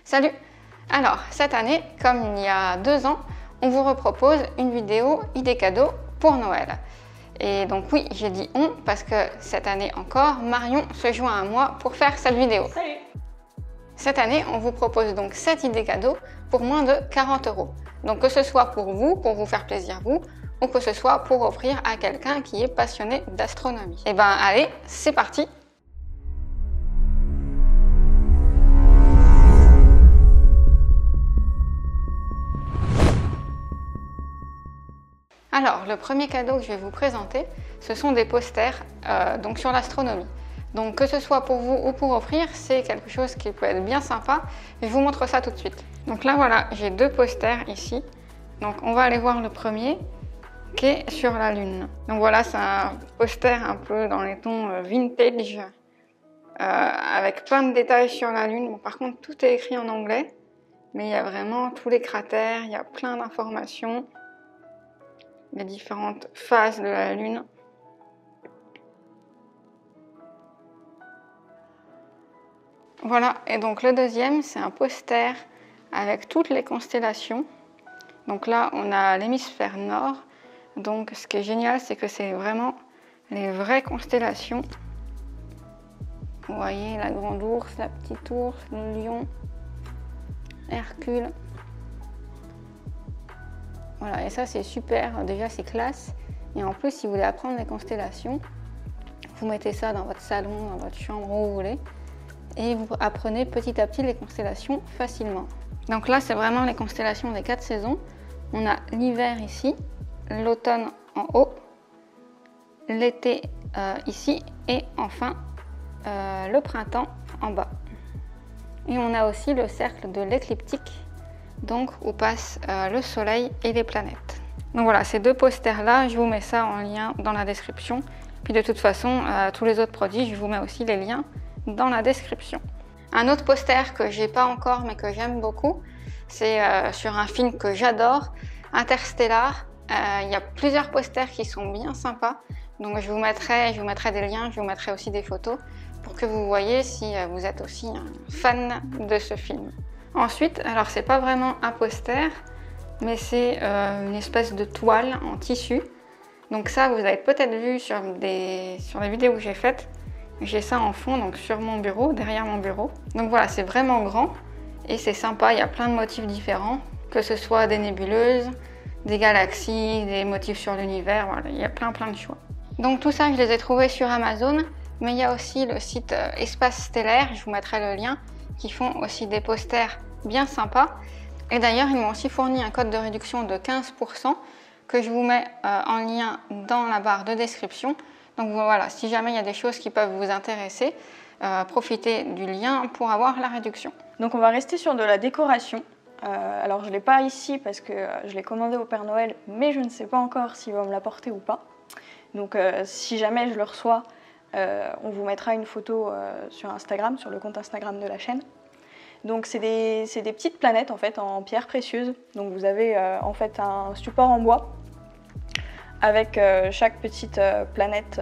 Salut! Alors, cette année, comme il y a 2 ans, on vous repropose une vidéo idée cadeau pour Noël. Et donc oui, j'ai dit on parce que cette année encore, Marion se joint à moi pour faire cette vidéo. Salut! Cette année, on vous propose donc 7 idées cadeaux pour moins de 40 €. Donc que ce soit pour vous faire plaisir vous, ou que ce soit pour offrir à quelqu'un qui est passionné d'astronomie. Et ben allez, c'est parti! Alors, le premier cadeau que je vais vous présenter, ce sont des posters donc sur l'astronomie. Donc que ce soit pour vous ou pour offrir, c'est quelque chose qui peut être bien sympa. Je vous montre ça tout de suite. Donc là voilà, j'ai 2 posters ici. Donc on va aller voir le premier qui est sur la Lune. Donc voilà, c'est un poster un peu dans les tons vintage avec plein de détails sur la Lune. Bon, par contre, tout est écrit en anglais, mais il y a vraiment tous les cratères, il y a plein d'informations. Les différentes phases de la Lune. Voilà, et donc le deuxième, c'est un poster avec toutes les constellations. Donc là, on a l'hémisphère nord. Donc ce qui est génial, c'est que c'est vraiment les vraies constellations. Vous voyez la grande ours, la petite ours, le lion, Hercule. Voilà, et ça c'est super, déjà c'est classe. Et en plus, si vous voulez apprendre les constellations, vous mettez ça dans votre salon, dans votre chambre, où vous voulez. Et vous apprenez petit à petit les constellations facilement. Donc là, c'est vraiment les constellations des 4 saisons. On a l'hiver ici, l'automne en haut, l'été ici, et enfin le printemps en bas. Et on a aussi le cercle de l'écliptique, donc où passent le soleil et les planètes. Donc voilà, ces 2 posters là, je vous mets ça en lien dans la description. Puis de toute façon, tous les autres produits, je vous mets aussi les liens dans la description. Un autre poster que j'ai pas encore mais que j'aime beaucoup, c'est sur un film que j'adore, Interstellar. Il y a plusieurs posters qui sont bien sympas, donc je vous mettrai des liens, je vous mettrai aussi des photos pour que vous voyez si vous êtes aussi un fan de ce film. Ensuite, alors c'est pas vraiment un poster, mais c'est une espèce de toile en tissu. Donc ça, vous avez peut-être vu sur les vidéos que j'ai faites. J'ai ça en fond, donc sur mon bureau, derrière mon bureau. Donc voilà, c'est vraiment grand et c'est sympa. Il y a plein de motifs différents, que ce soit des nébuleuses, des galaxies, des motifs sur l'univers. Voilà, il y a plein de choix. Donc tout ça, je les ai trouvés sur Amazon, mais il y a aussi le site Espace Stellaire. Je vous mettrai le lien, qui font aussi des posters bien sympas. Et d'ailleurs, ils m'ont aussi fourni un code de réduction de 15% que je vous mets en lien dans la barre de description. Donc voilà, si jamais il y a des choses qui peuvent vous intéresser, profitez du lien pour avoir la réduction. Donc on va rester sur de la décoration. Alors je ne l'ai pas ici parce que je l'ai commandé au Père Noël, mais je ne sais pas encore s'il va me l'apporter ou pas. Donc si jamais je le reçois, on vous mettra une photo sur Instagram, sur le compte Instagram de la chaîne. Donc c'est des petites planètes en fait en pierre précieuse. Donc vous avez en fait un support en bois avec chaque petite planète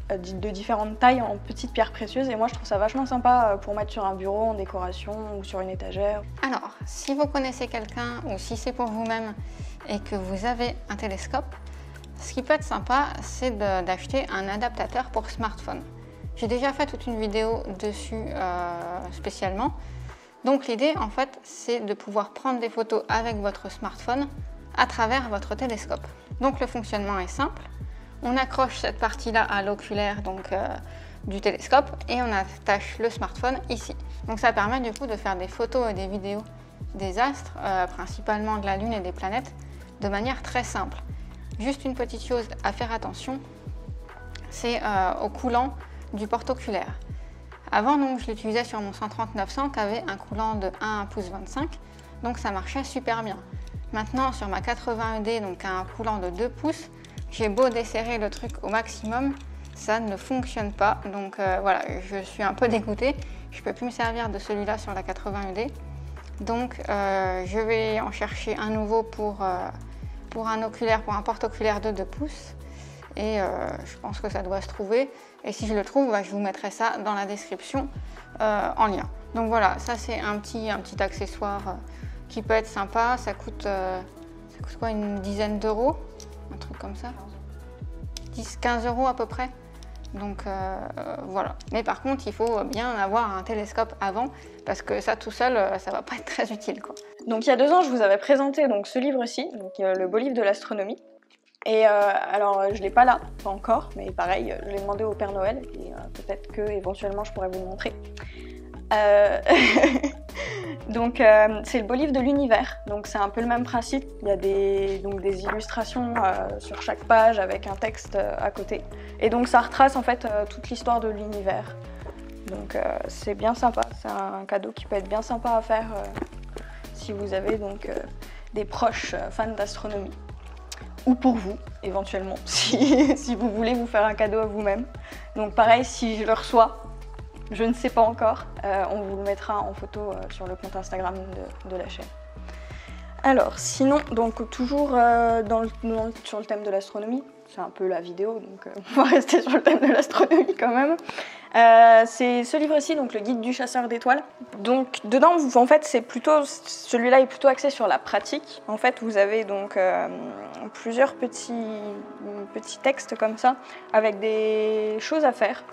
de différentes tailles en petites pierres précieuses. Et moi je trouve ça vachement sympa pour mettre sur un bureau en décoration ou sur une étagère. Alors si vous connaissez quelqu'un ou si c'est pour vous-même et que vous avez un télescope, ce qui peut être sympa, c'est d'acheter un adaptateur pour smartphone. J'ai déjà fait toute une vidéo dessus spécialement. Donc l'idée en fait, c'est de pouvoir prendre des photos avec votre smartphone à travers votre télescope. Donc le fonctionnement est simple. On accroche cette partie-là à l'oculaire du télescope et on attache le smartphone ici. Donc ça permet du coup de faire des photos et des vidéos des astres, principalement de la Lune et des planètes, de manière très simple. Juste une petite chose à faire attention, c'est au coulant du porte-oculaire. Avant, donc, je l'utilisais sur mon 13900 qui avait un coulant de 1 pouce 25, donc ça marchait super bien. Maintenant, sur ma 80 ED, donc un coulant de 2 pouces, j'ai beau desserrer le truc au maximum, ça ne fonctionne pas. Donc voilà, je suis un peu dégoûtée. Je ne peux plus me servir de celui-là sur la 80 ED. Donc je vais en chercher un nouveau pour un oculaire, pour un porte-oculaire de 2 pouces. Et je pense que ça doit se trouver. Et si je le trouve, je vous mettrai ça dans la description en lien. Donc voilà, ça c'est un petit accessoire qui peut être sympa. Ça coûte quoi, une dizaine d'euros, un truc comme ça, 10-15 euros à peu près. Donc voilà. Mais par contre, il faut bien avoir un télescope avant, parce que ça tout seul, ça va pas être très utile, quoi. Donc il y a 2 ans, je vous avais présenté donc, ce livre-ci, donc le beau livre de l'astronomie. Et alors je l'ai pas là, pas encore, mais pareil, je l'ai demandé au Père Noël et peut-être que éventuellement je pourrais vous le montrer. Donc c'est le beau livre de l'univers, donc c'est un peu le même principe. Il y a des illustrations sur chaque page avec un texte à côté, et donc ça retrace en fait toute l'histoire de l'univers. Donc c'est bien sympa, c'est un cadeau qui peut être bien sympa à faire si vous avez donc des proches fans d'astronomie, ou pour vous éventuellement si vous voulez vous faire un cadeau à vous-même. Donc pareil, si je le reçois, je ne sais pas encore, on vous le mettra en photo sur le compte Instagram de la chaîne. Alors sinon, donc toujours sur le thème de l'astronomie, c'est un peu la vidéo, donc on va rester sur le thème de l'astronomie quand même. C'est ce livre-ci, donc le guide du chasseur d'étoiles. Donc dedans, en fait, celui-là est plutôt axé sur la pratique. En fait, vous avez donc plusieurs petits textes comme ça, avec des choses à faire.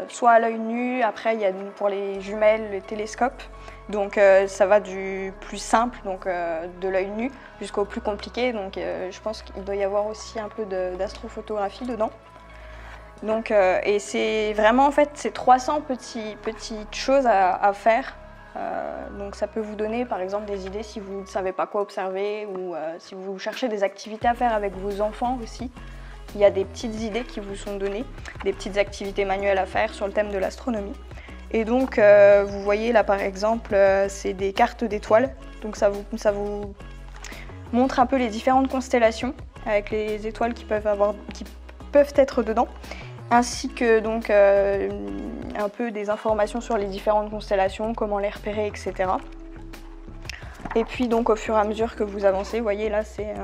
Soit à l'œil nu, après il y a pour les jumelles, les télescopes, donc ça va du plus simple, donc de l'œil nu, jusqu'au plus compliqué, donc je pense qu'il doit y avoir aussi un peu d'astrophotographie dedans. Donc, et c'est vraiment en fait ces 300 petites choses à faire, donc ça peut vous donner par exemple des idées si vous ne savez pas quoi observer, ou si vous cherchez des activités à faire avec vos enfants aussi. Il y a des petites idées qui vous sont données, des petites activités manuelles à faire sur le thème de l'astronomie. Et donc, vous voyez là par exemple, c'est des cartes d'étoiles. Donc ça vous montre un peu les différentes constellations avec les étoiles qui peuvent être dedans, ainsi que donc un peu des informations sur les différentes constellations, comment les repérer, etc. Et puis donc au fur et à mesure que vous avancez, vous voyez là c'est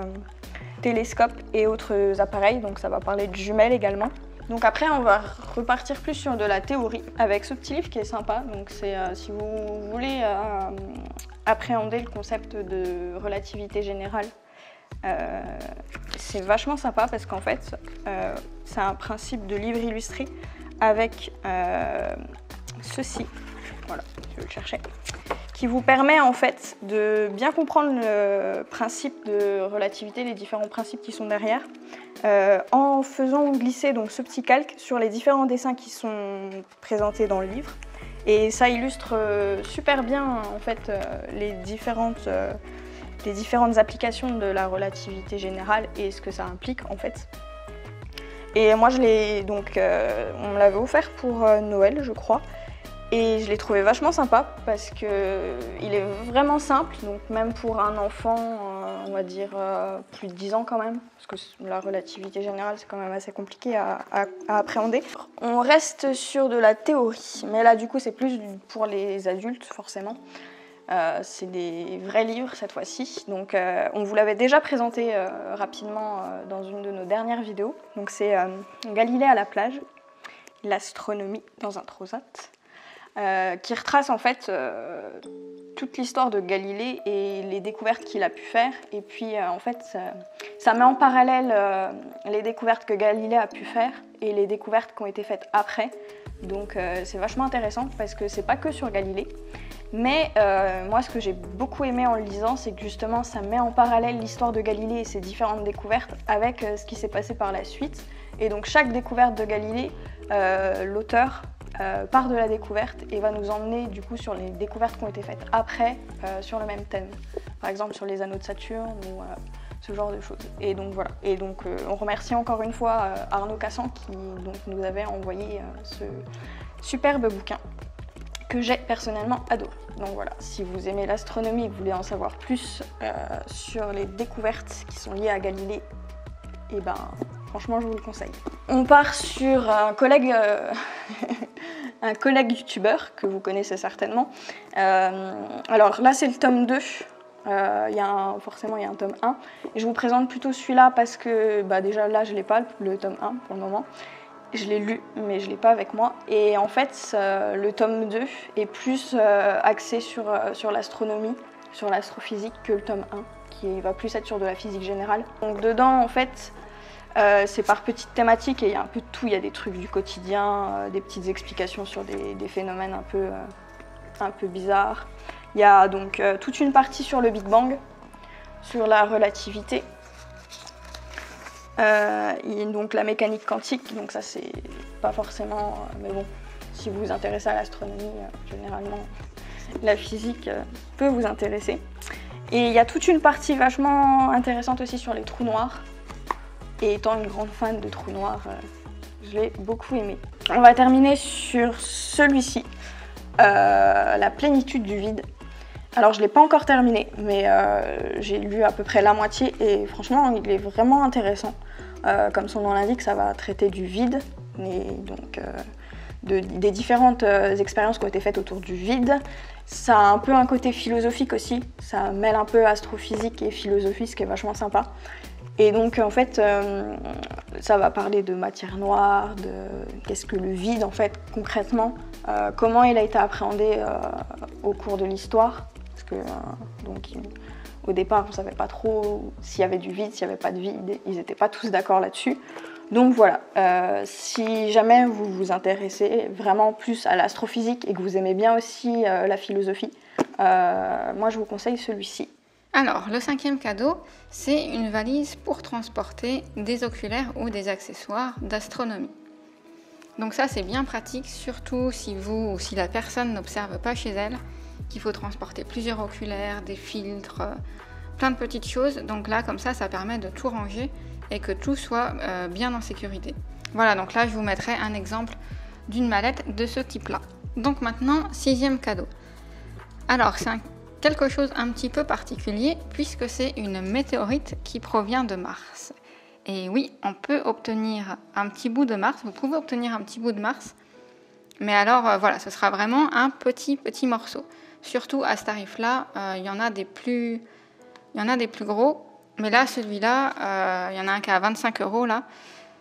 télescopes et autres appareils, donc ça va parler de jumelles également. Donc après on va repartir plus sur de la théorie avec ce petit livre qui est sympa. Donc c'est si vous voulez appréhender le concept de relativité générale, c'est vachement sympa parce qu'en fait c'est un principe de livre illustré avec ceci, voilà, je vais le chercher, qui vous permet en fait de bien comprendre le principe de relativité, les différents principes qui sont derrière, en faisant glisser donc ce petit calque sur les différents dessins qui sont présentés dans le livre. Et ça illustre super bien en fait les différentes applications de la relativité générale et ce que ça implique en fait. Et moi je l'ai donc, on me l'avait offert pour Noël je crois. Et je l'ai trouvé vachement sympa parce qu'il est vraiment simple, donc même pour un enfant, on va dire plus de 10 ans quand même, parce que la relativité générale c'est quand même assez compliqué à appréhender. On reste sur de la théorie, mais là du coup c'est plus pour les adultes forcément. C'est des vrais livres cette fois-ci, donc on vous l'avait déjà présenté rapidement dans une de nos dernières vidéos. Donc c'est Galilée à la plage, l'astronomie dans un transat. Qui retrace en fait toute l'histoire de Galilée et les découvertes qu'il a pu faire. Et puis en fait ça met en parallèle les découvertes que Galilée a pu faire et les découvertes qui ont été faites après. Donc c'est vachement intéressant parce que c'est pas que sur Galilée. Mais moi ce que j'ai beaucoup aimé en le lisant, c'est que justement ça met en parallèle l'histoire de Galilée et ses différentes découvertes avec ce qui s'est passé par la suite. Et donc chaque découverte de Galilée, l'auteur part de la découverte et va nous emmener du coup sur les découvertes qui ont été faites après sur le même thème. Par exemple sur les anneaux de Saturne ou ce genre de choses. Et donc voilà. Et donc on remercie encore une fois Arnaud Cassan qui donc, nous avait envoyé ce superbe bouquin que j'ai personnellement adoré. Donc voilà, si vous aimez l'astronomie et que vous voulez en savoir plus sur les découvertes qui sont liées à Galilée, et ben franchement je vous le conseille. On part sur un collègue un collègue youtubeur que vous connaissez certainement. Alors là c'est le tome 2, forcément il y a un tome 1. Et je vous présente plutôt celui-là parce que déjà là je l'ai pas, le tome 1 pour le moment. Je l'ai lu, mais je ne l'ai pas avec moi. Et en fait, le tome 2 est plus axé sur l'astronomie, sur l'astrophysique que le tome 1, qui va plus être sur de la physique générale. Donc dedans, en fait, c'est par petites thématiques et il y a un peu de tout. Il y a des trucs du quotidien, des petites explications sur des phénomènes un peu bizarres. Il y a donc toute une partie sur le Big Bang, sur la relativité. Donc la mécanique quantique, donc ça c'est pas forcément, mais bon, si vous vous intéressez à l'astronomie, généralement la physique peut vous intéresser. Et il y a toute une partie vachement intéressante aussi sur les trous noirs. Et étant une grande fan de trous noirs, je l'ai beaucoup aimé. On va terminer sur celui-ci, la plénitude du vide. Alors je ne l'ai pas encore terminé, mais j'ai lu à peu près la moitié et franchement il est vraiment intéressant. Comme son nom l'indique, ça va traiter du vide, et donc des différentes expériences qui ont été faites autour du vide. Ça a un peu un côté philosophique aussi, ça mêle un peu astrophysique et philosophie, ce qui est vachement sympa. Et donc en fait, ça va parler de matière noire, de qu'est-ce que le vide en fait concrètement, comment il a été appréhendé au cours de l'histoire. Parce que donc, au départ, on ne savait pas trop s'il y avait du vide, s'il n'y avait pas de vide, ils n'étaient pas tous d'accord là-dessus. Donc voilà, si jamais vous vous intéressez vraiment plus à l'astrophysique et que vous aimez bien aussi la philosophie, moi je vous conseille celui-ci. Alors, le 5e cadeau, c'est une valise pour transporter des oculaires ou des accessoires d'astronomie. Donc ça, c'est bien pratique, surtout si vous ou si la personne n'observe pas chez elle, qu'il faut transporter plusieurs oculaires, des filtres, plein de petites choses. Donc là, comme ça permet de tout ranger et que tout soit bien en sécurité. Voilà, donc là, je vous mettrai un exemple d'une mallette de ce type-là. Donc maintenant, 6e cadeau. Alors, c'est quelque chose un petit peu particulier puisque c'est une météorite qui provient de Mars. Et oui, on peut obtenir un petit bout de Mars, vous pouvez obtenir un petit bout de Mars, mais alors voilà, ce sera vraiment un petit morceau. Surtout à ce tarif-là, il y en a des plus gros, mais là, celui-là, il y en a un qui est à 25 € là.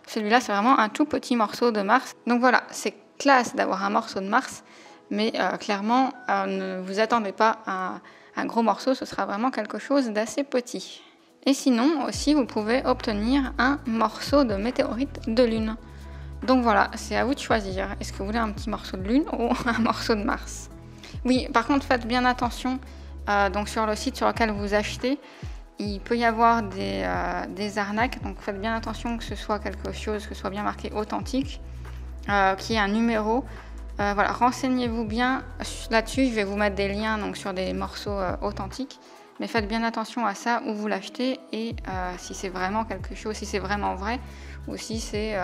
Celui-là, c'est vraiment un tout petit morceau de Mars. Donc voilà, c'est classe d'avoir un morceau de Mars, mais clairement, ne vous attendez pas à un gros morceau, ce sera vraiment quelque chose d'assez petit. Et sinon, aussi, vous pouvez obtenir un morceau de météorite de Lune. Donc voilà, c'est à vous de choisir. Est-ce que vous voulez un petit morceau de Lune ou un morceau de Mars? Oui, par contre, faites bien attention. Donc sur le site sur lequel vous achetez, il peut y avoir des arnaques. Donc faites bien attention que ce soit quelque chose, que ce soit bien marqué authentique, qu'il y ait un numéro. Voilà, renseignez-vous bien là-dessus. Je vais vous mettre des liens donc, sur des morceaux authentiques. Mais faites bien attention à ça, où vous l'achetez et si c'est vraiment quelque chose, si c'est vraiment vrai ou si c'est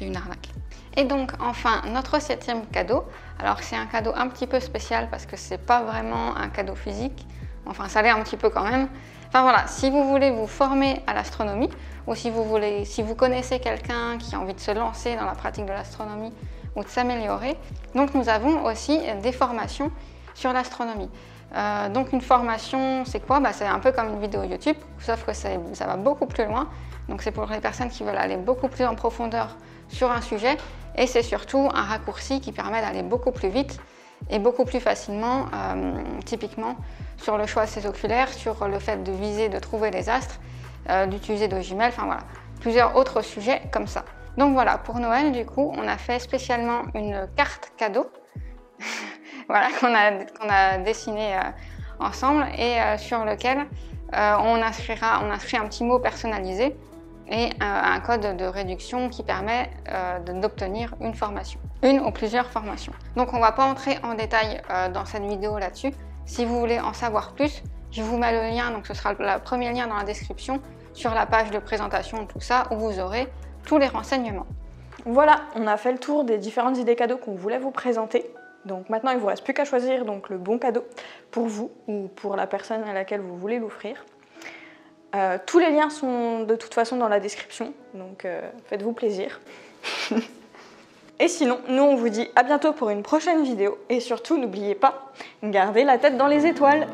une arnaque. Et donc enfin, notre 7e cadeau. Alors c'est un cadeau un petit peu spécial parce que c'est pas vraiment un cadeau physique. Enfin, ça l'est un petit peu quand même. Enfin voilà, si vous voulez vous former à l'astronomie ou si vous connaissez quelqu'un qui a envie de se lancer dans la pratique de l'astronomie ou de s'améliorer, donc nous avons aussi des formations sur l'astronomie. Donc une formation, c'est quoi? C'est un peu comme une vidéo YouTube, sauf que ça va beaucoup plus loin. Donc c'est pour les personnes qui veulent aller beaucoup plus en profondeur sur un sujet et c'est surtout un raccourci qui permet d'aller beaucoup plus vite et beaucoup plus facilement, typiquement sur le choix de ses oculaires, sur le fait de viser, de trouver les astres, d'utiliser de jumelles, enfin voilà, plusieurs autres sujets comme ça. Donc voilà, pour Noël, du coup, on a fait spécialement une carte cadeau. Voilà, qu'on a dessiné ensemble et sur lequel on inscrit un petit mot personnalisé et un code de réduction qui permet d'obtenir une formation, une ou plusieurs formations. Donc on ne va pas entrer en détail dans cette vidéo là-dessus. Si vous voulez en savoir plus, je vous mets le lien, donc ce sera le premier lien dans la description sur la page de présentation de tout ça où vous aurez tous les renseignements. Voilà, on a fait le tour des différentes idées cadeaux qu'on voulait vous présenter. Donc maintenant, il ne vous reste plus qu'à choisir donc, le bon cadeau pour vous ou pour la personne à laquelle vous voulez l'offrir. Tous les liens sont de toute façon dans la description, donc faites-vous plaisir. Et sinon, nous on vous dit à bientôt pour une prochaine vidéo et surtout n'oubliez pas, gardez la tête dans les étoiles.